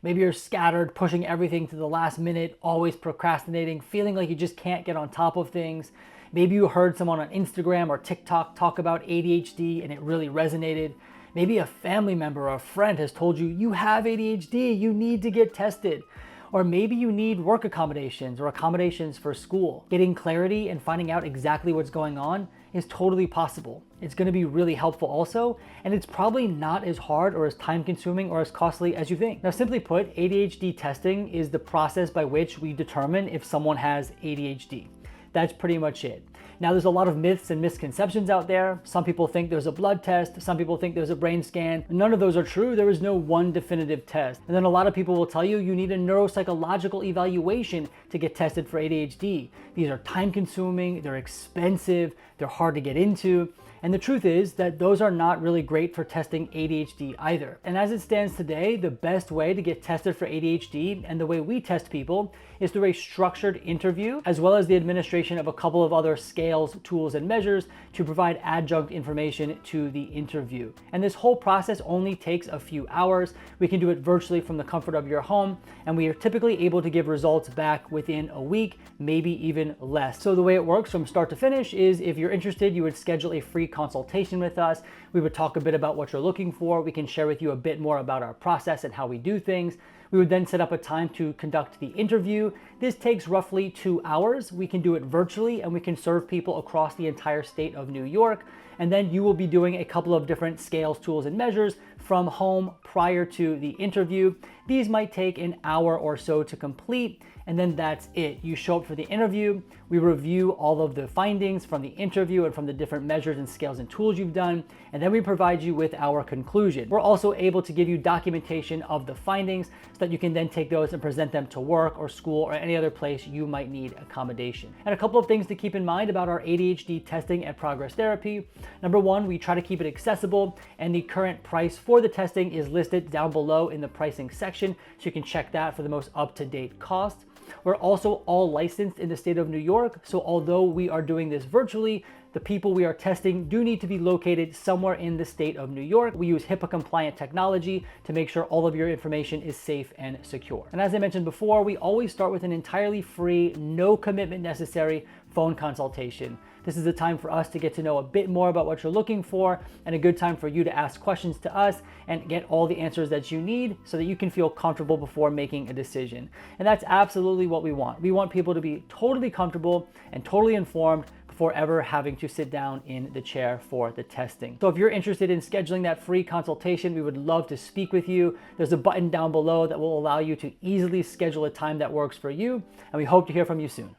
Maybe you're scattered, pushing everything to the last minute, always procrastinating, feeling like you just can't get on top of things. Maybe you heard someone on Instagram or TikTok talk about ADHD and it really resonated. Maybe a family member or a friend has told you, you have ADHD, you need to get tested. Or maybe you need work accommodations or accommodations for school. Getting clarity and finding out exactly what's going on is totally possible. It's going to be really helpful also, and it's probably not as hard or as time consuming or as costly as you think. Now, simply put, ADHD testing is the process by which we determine if someone has ADHD. That's pretty much it. Now, there's a lot of myths and misconceptions out there. Some people think there's a blood test. Some people think there's a brain scan. None of those are true. There is no one definitive test. And then a lot of people will tell you you need a neuropsychological evaluation to get tested for ADHD. These are time consuming, they're expensive, they're hard to get into. And the truth is that those are not really great for testing ADHD either. And as it stands today, the best way to get tested for ADHD and the way we test people is through a structured interview, as well as the administration of a couple of other scales, tools, and measures to provide adjunct information to the interview. And this whole process only takes a few hours. We can do it virtually from the comfort of your home, and we are typically able to give results back within a week, maybe even less. So the way it works from start to finish is if you're interested, you would schedule a free consultation with us. We would talk a bit about what you're looking for. We can share with you a bit more about our process and how we do things. We would then set up a time to conduct the interview. This takes roughly 2 hours. We can do it virtually and we can serve people across the entire state of New York. And then you will be doing a couple of different scales, tools, and measures from home prior to the interview. These might take an hour or so to complete, and then that's it. You show up for the interview, we review all of the findings from the interview and from the different measures and scales and tools you've done, and then we provide you with our conclusion. We're also able to give you documentation of the findings so that you can then take those and present them to work or school or any other place you might need accommodation. And a couple of things to keep in mind about our ADHD testing and progress therapy. Number one, we try to keep it accessible, and the current price for the testing is listed down below in the pricing section, so you can check that for the most up-to-date cost. We're also all licensed in the state of New York, so although we are doing this virtually, the people we are testing do need to be located somewhere in the state of New York. We use HIPAA compliant technology to make sure all of your information is safe and secure. And as I mentioned before, we always start with an entirely free, no commitment necessary phone consultation. This is a time for us to get to know a bit more about what you're looking for, and a good time for you to ask questions to us and get all the answers that you need so that you can feel comfortable before making a decision. And that's absolutely what we want. We want people to be totally comfortable and totally informed before ever having to sit down in the chair for the testing. So if you're interested in scheduling that free consultation, we would love to speak with you. There's a button down below that will allow you to easily schedule a time that works for you, and we hope to hear from you soon.